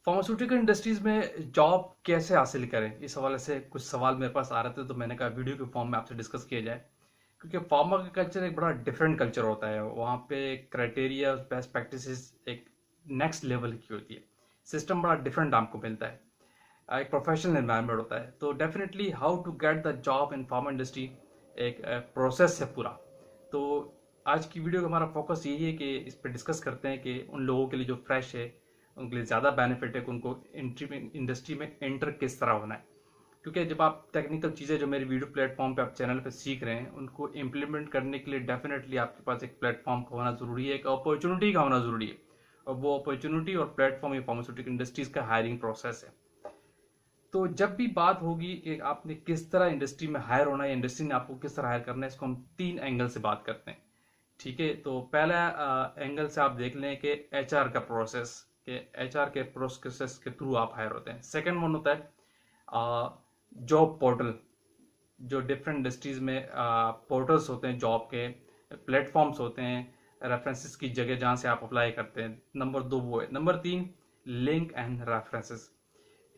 Pharmaceutical industries में job कैसे हासिल करें, इस हवाले से कुछ सवाल मेरे पास आ रहे थे, तो मैंने कहा वीडियो के फॉर्म में आपसे डिस्कस किया जाए। क्योंकि फार्मा का कल्चर एक बड़ा डिफरेंट कल्चर होता है। वहाँ पे क्राइटेरिया, बेस्ट प्रैक्टिसेस एक नेक्स्ट लेवल की होती है। सिस्टम बड़ा डिफरेंट आपको मिलता है। एक प्रोफेशनल एनवायरनमेंट होता है। तो definitely how to get the job in pharma industry एक प्रोसेस है पूरा। तो आज की वीडियो का हमारा फोकस यही है कि इस पर डिस्कस करते हैं कि उन लोगों के लिए जो फ्रेश है उनके लिए ज़्यादा बेनिफिट है कि उनको इंडस्ट्री में एंटर किस तरह होना है। क्योंकि जब आप टेक्निकल चीज़ें जो मेरी वीडियो प्लेटफॉर्म पे आप चैनल पे सीख रहे हैं उनको इम्प्लीमेंट करने के लिए डेफिनेटली आपके पास एक प्लेटफॉर्म का होना ज़रूरी है, एक अपॉर्चुनिटी का होना ज़रूरी है। और वो अपॉर्चुनिटी और प्लेटफॉर्म ये फार्मास्यूटिकल इंडस्ट्रीज का हायरिंग प्रोसेस है। तो जब भी बात होगी कि आपने किस तरह इंडस्ट्री में हायर होना है, इंडस्ट्री ने आपको किस तरह हायर करना है, इसको हम 3 एंगल से बात करते हैं। ठीक है, तो पहला एंगल से आप देख लें कि एचआर का प्रोसेस, के एचआर के प्रोसेस के थ्रू आप हायर होते हैं। सेकंड वन होता है जॉब पोर्टल, जो डिफरेंट इंडस्ट्रीज में पोर्टल्स होते हैं, जॉब के प्लेटफॉर्म्स होते हैं, रेफरेंसेस की जगह जहाँ से आप अप्लाई करते हैं। नंबर 2 वो है। Number 3 link and references.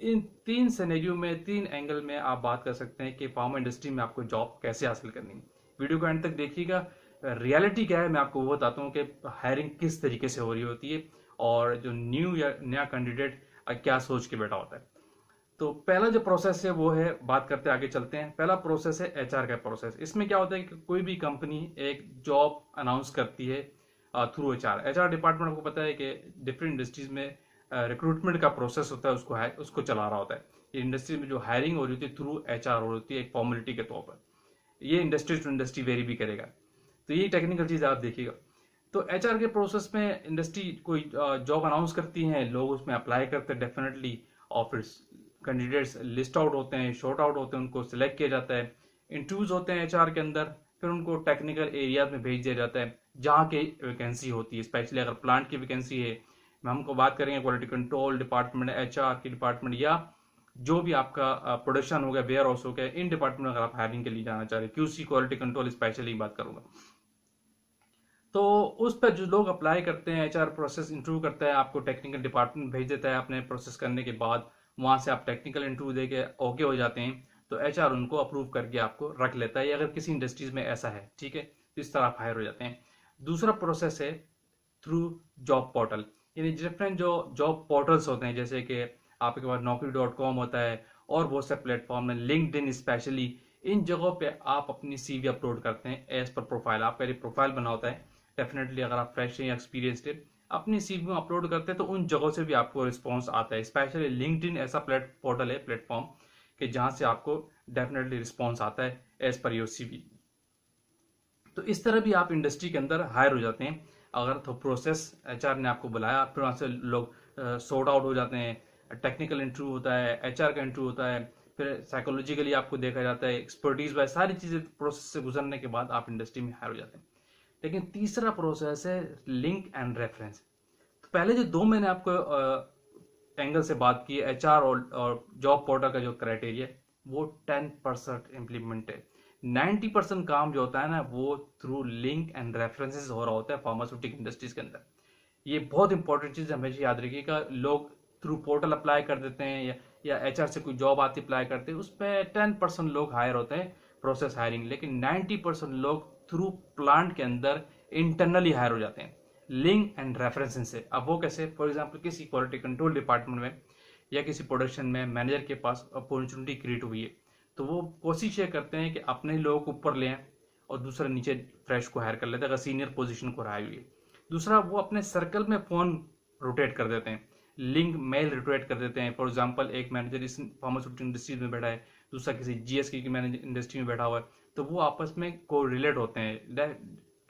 In 3 scenario में, 3 एंगल में आप बात कर सकते हैं कि फार्मा इंडस्ट्री में आपको जॉब कैसे हासिल करनी है। वीडियो को एंड तक देखिएगा। रियलिटी क्या है मैं आपको वो बताता हूँ कि हायरिंग किस तरीके से हो रही होती है और जो न्यू या नया कैंडिडेट क्या सोच के बैठा होता है। तो पहला जो प्रोसेस है वो है, बात करते आगे चलते हैं। पहला प्रोसेस है एचआर का प्रोसेस। इसमें क्या होता है कि कोई भी कंपनी एक जॉब अनाउंस करती है थ्रू एचआर। एचआर डिपार्टमेंट आपको पता है कि डिफरेंट इंडस्ट्रीज में रिक्रूटमेंट का प्रोसेस होता है, उसको चला रहा होता है। ये इंडस्ट्री में जो हायरिंग हो रही होती है थ्रू एचआर हो रही होती है एक फॉर्मेलिटी के तौर पर। ये इंडस्ट्री टू इंडस्ट्री वेरी भी करेगा। तो ये टेक्निकल चीज़ आप देखिएगा। तो एचआर के प्रोसेस में इंडस्ट्री कोई जॉब अनाउंस करती हैं, लोग उसमें अप्लाई करते हैं डेफिनेटली, और फिर कैंडिडेट्स लिस्ट आउट होते हैं, शॉर्ट आउट होते हैं, उनको सिलेक्ट किया जाता है। इंटरव्यूज होते हैं एचआर के अंदर, फिर उनको टेक्निकल एरियाज में भेज दिया जाता है जहाँ की वैकेंसी होती है। स्पेशली अगर प्लांट की वैकेंसी है, हमको बात करेंगे क्वालिटी कंट्रोल डिपार्टमेंट, एचआर की डिपार्टमेंट, या जो भी आपका प्रोडक्शन हो गया, वेयर हाउस हो गया, इन डिपार्टमेंट अगर आप हायरिंग के लिए जाना चाह रहे हैं, क्यूसी क्वालिटी कंट्रोल स्पेशली बात करूंगा। तो उस पर जो लोग अप्लाई करते हैं, एचआर प्रोसेस इंटरव्यू करता है, आपको टेक्निकल डिपार्टमेंट भेज देता है। अपने प्रोसेस करने के बाद वहां से आप टेक्निकल इंटरव्यू देके ओके हो जाते हैं, तो एचआर उनको अप्रूव करके आपको रख लेता है। अगर किसी इंडस्ट्रीज में ऐसा है, ठीक है, तो इस तरह आप हायर हो जाते हैं। दूसरा प्रोसेस है थ्रू जॉब पोर्टल। यानी डिफरेंट जो जॉब पोर्टल्स होते हैं, जैसे कि आपके पास naukri.com होता है और बहुत से प्लेटफॉर्म है, लिंक्डइन स्पेशली। इन जगहों पे आप अपनी सीवी अपलोड करते हैं एज पर प्रोफाइल। आप पहले प्रोफाइल बना होता है डेफिनेटली, अगर आप फ्रेश हैं या एक्सपीरियंसड है, अपनी सीवी में अपलोड करते हैं तो उन जगहों से भी आपको रिस्पॉन्स आता है। स्पेशली लिंक्डइन ऐसा पोर्टल है, प्लेटफॉर्म, कि जहां से आपको डेफिनेटली रिस्पॉन्स आता है एज पर योर सीवी। तो इस तरह भी आप इंडस्ट्री के अंदर हायर हो जाते हैं। अगर तो प्रोसेस एचआर ने आपको बुलाया, फिर वहाँ से लोग सॉर्ट आउट हो जाते हैं। टेक्निकल इंटरव्यू होता है, एचआर का इंटरव्यू होता है, फिर साइकोलॉजिकली आपको देखा जाता है, एक्सपर्टीज वाइज सारी चीज़ें प्रोसेस से गुजरने के बाद आप इंडस्ट्री में हायर हो जाते हैं। लेकिन तीसरा प्रोसेस है लिंक एंड रेफरेंस। तो पहले जो 2 मैंने आपको एंगल से बात की, एचआर और जॉब पोर्टल का जो क्राइटेरिया, वो 10% इम्प्लीमेंट है। 90% काम जो होता है ना, वो थ्रू लिंक एंड रेफरेंसेस हो रहा होता है फार्मास्यूटिकल इंडस्ट्रीज के अंदर। ये बहुत इंपॉर्टेंट चीज़ हमेशा याद रखिएगा। लोग थ्रू पोर्टल अप्लाई कर देते हैं या एचआर से कोई जॉब आती अप्लाई करते हैं, उस पर 10% लोग हायर होते हैं प्रोसेस हायरिंग, लेकिन 90% लोग थ्रू प्लांट के अंदर इंटरनली हायर हो जाते हैं लिंक एंड रेफरेंसेस से। अब वो कैसे? फॉर एग्जाम्पल किसी क्वालिटी कंट्रोल डिपार्टमेंट में या किसी प्रोडक्शन में मैनेजर के पास अपॉर्चुनिटी क्रिएट हुई है, तो वो कोशिश ये करते हैं कि अपने ही लोगों को ऊपर ले आएं और दूसरा नीचे फ्रेश को हायर कर लेते हैं अगर सीनियर पोजीशन को रहा हुई है। दूसरा, वो अपने सर्कल में फोन रोटेट कर देते हैं, लिंक मेल रोटेट कर देते हैं। फॉर एग्जांपल एक मैनेजर इस फार्मास्यूटिकल इंडस्ट्री में बैठा है, दूसरा किसी जीएसके की मैनेजर इंडस्ट्री में बैठा हुआ है, तो वो आपस में को रिलेट होते हैं।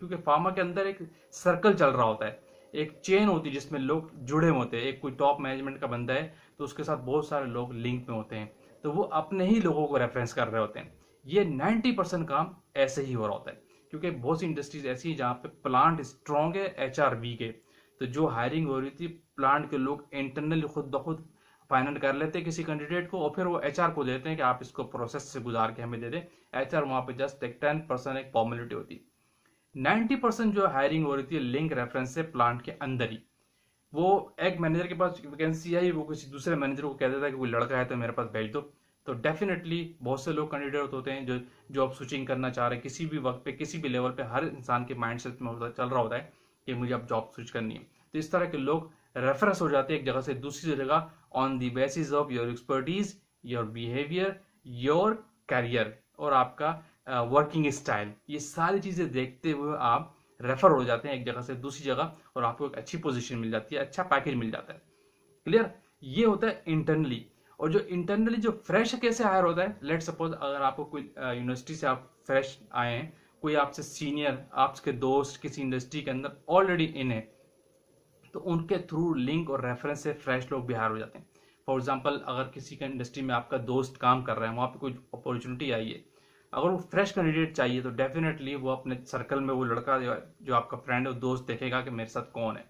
क्योंकि फार्मा के अंदर एक सर्कल चल रहा होता है, एक चेन होती है जिसमें लोग जुड़े होते हैं। एक कोई टॉप मैनेजमेंट का बंदा है तो उसके साथ बहुत सारे लोग लिंक में होते हैं, तो वो अपने ही लोगों को रेफरेंस कर रहे होते हैं। ये 90% काम ऐसे ही हो रहा होता है, क्योंकि बहुत सी इंडस्ट्रीज ऐसी है जहाँ पे प्लांट स्ट्रॉन्ग है, एचआर वीक है। तो जो हायरिंग हो रही थी, प्लांट के लोग इंटरनली खुद ब खुद फाइनल कर लेते हैं किसी कैंडिडेट को, और फिर वो एचआर को देते हैं कि आप इसको प्रोसेस से गुजार के हमें दे दें। एचआर वहाँ पे जस्ट एक 10% एक फॉर्मेलिटी होती है। 90% जो हायरिंग हो रही थी लिंक रेफरेंस से प्लांट के अंदर ही। वो एक मैनेजर के पास वैकेंसी आई, वो किसी दूसरे मैनेजर को कह देता है कि कोई लड़का है तो मेरे पास भेज दो। तो डेफिनेटली बहुत से लोग कैंडिडेट होते हैं जो जॉब स्विचिंग करना चाह रहे हैं, किसी भी वक्त पे किसी भी लेवल पे हर इंसान के माइंड सेट में चल रहा होता है कि मुझे अब जॉब स्विच करनी है। तो इस तरह के लोग रेफरेंस हो जाते हैं एक जगह से दूसरी जगह on the basis of your expertise, your behaviour, your career और आपका वर्किंग स्टाइल। ये सारी चीजें देखते हुए आप रेफर हो जाते हैं एक जगह से दूसरी जगह और आपको एक अच्छी पोजीशन मिल जाती है, अच्छा पैकेज मिल जाता है। क्लियर? ये होता है इंटरनली। और जो इंटरनली जो फ्रेश कैसे हायर होता है, लेट सपोज अगर आपको कोई यूनिवर्सिटी से आप फ्रेश आए हैं, कोई आपसे सीनियर, आपके दोस्त किसी इंडस्ट्री के अंदर ऑलरेडी इन है, तो उनके थ्रू लिंक और रेफरेंस से फ्रेश लोग भी हायर हो जाते हैं। फॉर एग्जाम्पल अगर किसी का इंडस्ट्री में आपका दोस्त काम कर रहा है, वहाँ पे कोई अपॉर्चुनिटी आई है, अगर वो फ्रेश कैंडिडेट चाहिए तो डेफिनेटली वो अपने सर्कल में वो लड़का जो आपका फ्रेंड है वो दोस्त देखेगा कि मेरे साथ कौन है,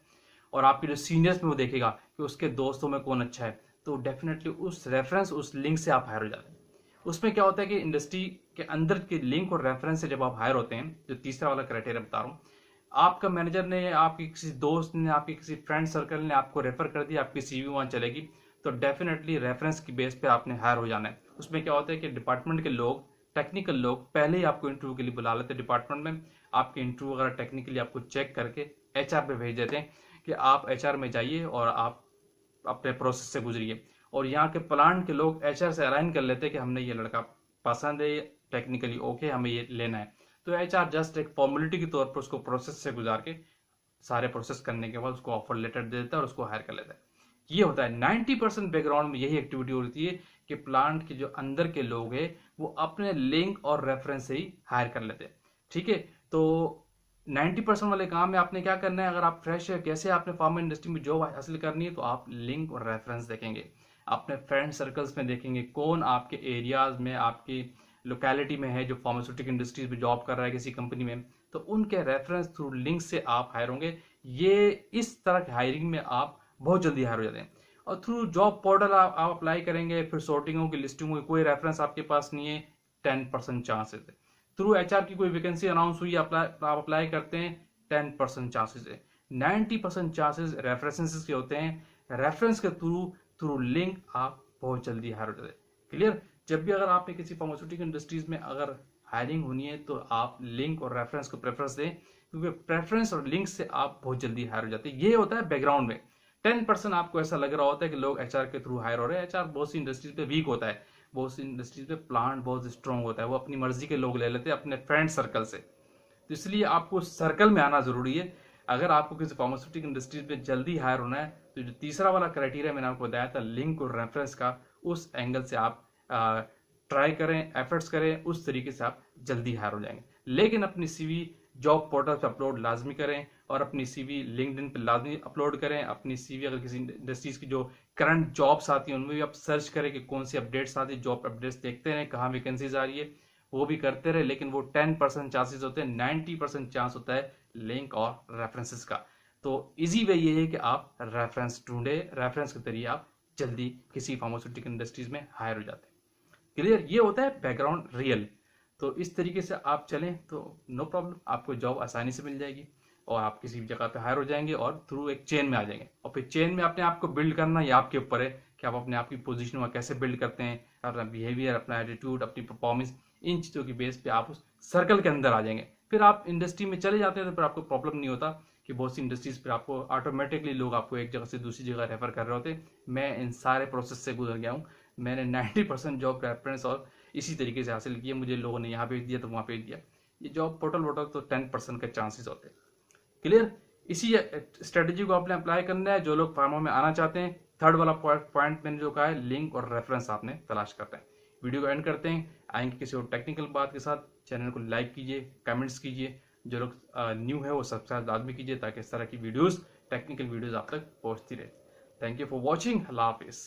और आपके जो सीनियर्स में वो देखेगा कि उसके दोस्तों में कौन अच्छा है, तो डेफिनेटली उस रेफरेंस उस लिंक से आप हायर हो जाते हैं। उसमें क्या होता है कि इंडस्ट्री के अंदर के लिंक और रेफरेंस से जब आप हायर होते हैं, जो तीसरा वाला क्राइटेरिया बता रहा हूँ, आपका मैनेजर ने, आपके किसी दोस्त ने, आपके किसी फ्रेंड सर्कल ने आपको रेफर कर दिया, आपकी सीवी वहां चलेगी, तो डेफिनेटली रेफरेंस की बेस पे आपने हायर हो जाना है। उसमें क्या होता है कि डिपार्टमेंट के लोग, टेक्निकल लोग पहले ही आपको इंटरव्यू के लिए बुला लेते हैं डिपार्टमेंट में, आपके इंटरव्यू वगैरह टेक्निकली आपको चेक करके एचआर पे भेज देते हैं कि आप एचआर में जाइए और आप अपने प्रोसेस से गुजरिए। और यहाँ के प्लांट के लोग एचआर से अलाइन कर लेते हैं कि हमने ये लड़का पसंद है, टेक्निकली ओके, हमें ये लेना है। तो एचआर जस्ट एक फॉर्मेलिटी के तौर पर उसको प्रोसेस से गुजार के सारे प्रोसेस करने के बाद उसको ऑफर लेटर दे देता है और उसको हायर कर लेता है। ये होता है 90% बैकग्राउंड में यही एक्टिविटी होती है कि प्लांट के जो अंदर के लोग हैं वो अपने लिंक और रेफरेंस से ही हायर कर लेते हैं। ठीक है, तो 90% वाले काम में आपने क्या करना है, अगर आप फ्रेश है, कैसे आपने फार्मा इंडस्ट्री में जॉब हासिल करनी है, तो आप लिंक और रेफरेंस देखेंगे, अपने फ्रेंड सर्कल्स में देखेंगे कौन आपके एरियाज में, आपकी लोकेलिटी में है जो फार्मास्यूटिकल इंडस्ट्रीज में जॉब कर रहा है किसी कंपनी में, तो उनके रेफरेंस थ्रू लिंक से आप हायर होंगे। ये इस तरह की हायरिंग में आप बहुत जल्दी हायर हो जाते हैं। और थ्रू जॉब पोर्टल आप अप्लाई करेंगे, फिर सॉर्टिंग होगी, लिस्टिंग होगी, कोई रेफरेंस आपके पास नहीं है, 10% चांसेस है। थ्रू एचआर की कोई वैकेंसी अनाउंस हुई, आप अप्लाई करते हैं, 10% चांसेस है। 90% चांसेस रेफरेंसेस के होते हैं। रेफरेंस के थ्रू थ्रू लिंक आप बहुत जल्दी हायर हो जाते हैं। क्लियर? जब भी अगर आप किसी फार्मास्यूटिकल इंडस्ट्रीज में अगर हायरिंग होनी है तो आप लिंक और रेफरेंस को प्रेफरेंस दें, क्योंकि प्रेफरेंस और लिंक से आप बहुत जल्दी हायर हो जाते हैं। ये होता है बैकग्राउंड में। 10% आपको ऐसा लग रहा होता है कि लोग एचआर के थ्रू हायर हो रहे हैं। एचआर बहुत सी इंडस्ट्रीज पे वीक होता है, बहुत सी इंडस्ट्रीज पे प्लांट बहुत स्ट्रांग होता है, वो अपनी मर्जी के लोग ले लेते हैं अपने फ्रेंड सर्कल से। तो इसलिए आपको सर्कल में आना जरूरी है। अगर आपको किसी फार्मास्यूटिकल इंडस्ट्रीज में जल्दी हायर होना है तो जो तीसरा वाला क्राइटेरिया मैंने आपको बताया था लिंक और रेफरेंस का, उस एंगल से आप ट्राई करें, एफर्ट्स करें, उस तरीके से आप जल्दी हायर हो जाएंगे। लेकिन अपनी सीवी जॉब पोर्टल पे अपलोड लाजमी करें और अपनी सीवी लिंक्डइन पे लाजमी अपलोड करें। अपनी सीवी अगर किसी इंडस्ट्रीज की जो करंट जॉब्स आती हैं उनमें भी आप सर्च करें कि कौन सी अपडेट्स आती है, जॉब अपडेट्स देखते रहें, कहाँ वैकेंसीज आ रही है, वो भी करते रहे। लेकिन वो 10% चांसेस होते हैं, 90% चांस होता है लिंक और रेफरेंसेस का। तो इजी वे ये है कि आप रेफरेंस ढूंढे, रेफरेंस के जरिए आप जल्दी किसी फार्मास्यूटिकल इंडस्ट्रीज में हायर हो जाते हैं। क्लियर? ये होता है बैकग्राउंड रियल। तो इस तरीके से आप चलें तो नो प्रॉब्लम, आपको जॉब आसानी से मिल जाएगी और आप किसी भी जगह पे हायर हो जाएंगे और थ्रू एक चेन में आ जाएंगे। और फिर चेन में अपने आप को बिल्ड करना ये आपके ऊपर है कि आप अपने आप की पोजीशन में कैसे बिल्ड करते हैं, अपना बिहेवियर, अपना एटीट्यूड, अपनी परफॉर्मेंस, इन चीज़ों की बेस पे आप उस सर्कल के अंदर आ जाएंगे। फिर आप इंडस्ट्री में चले जाते हैं तो फिर आपको प्रॉब्लम नहीं होता कि बहुत सी इंडस्ट्रीज पर आपको ऑटोमेटिकली लोग आपको एक जगह से दूसरी जगह रेफर कर रहे होते। मैं इन सारे प्रोसेस से गुजर गया हूँ। मैंने 90% जॉब रेफरेंस और इसी तरीके से हासिल किए। मुझे लोगों ने यहाँ भेज दिया तो वहाँ भेज दिया। ये जॉब पोर्टल वोटल तो 10% के चांसेस होते हैं। क्लियर? इसी स्ट्रेटेजी को आपने अप्लाई करना है जो लोग फार्मा में आना चाहते हैं। थर्ड वाला पॉइंट मैंने जो कहा है, लिंक और रेफरेंस आपने तलाश करना है। वीडियो को एंड करते हैं, आएंगे किसी और टेक्निकल बात के साथ। चैनल को लाइक कीजिए, कमेंट्स कीजिए, जो लोग न्यू है वो सब्सक्राइब लाजमी कीजिए ताकि इस तरह की वीडियोस, टेक्निकल वीडियोस आप तक पहुंचती रहे। Thank you for watching. Allah हाफिज़।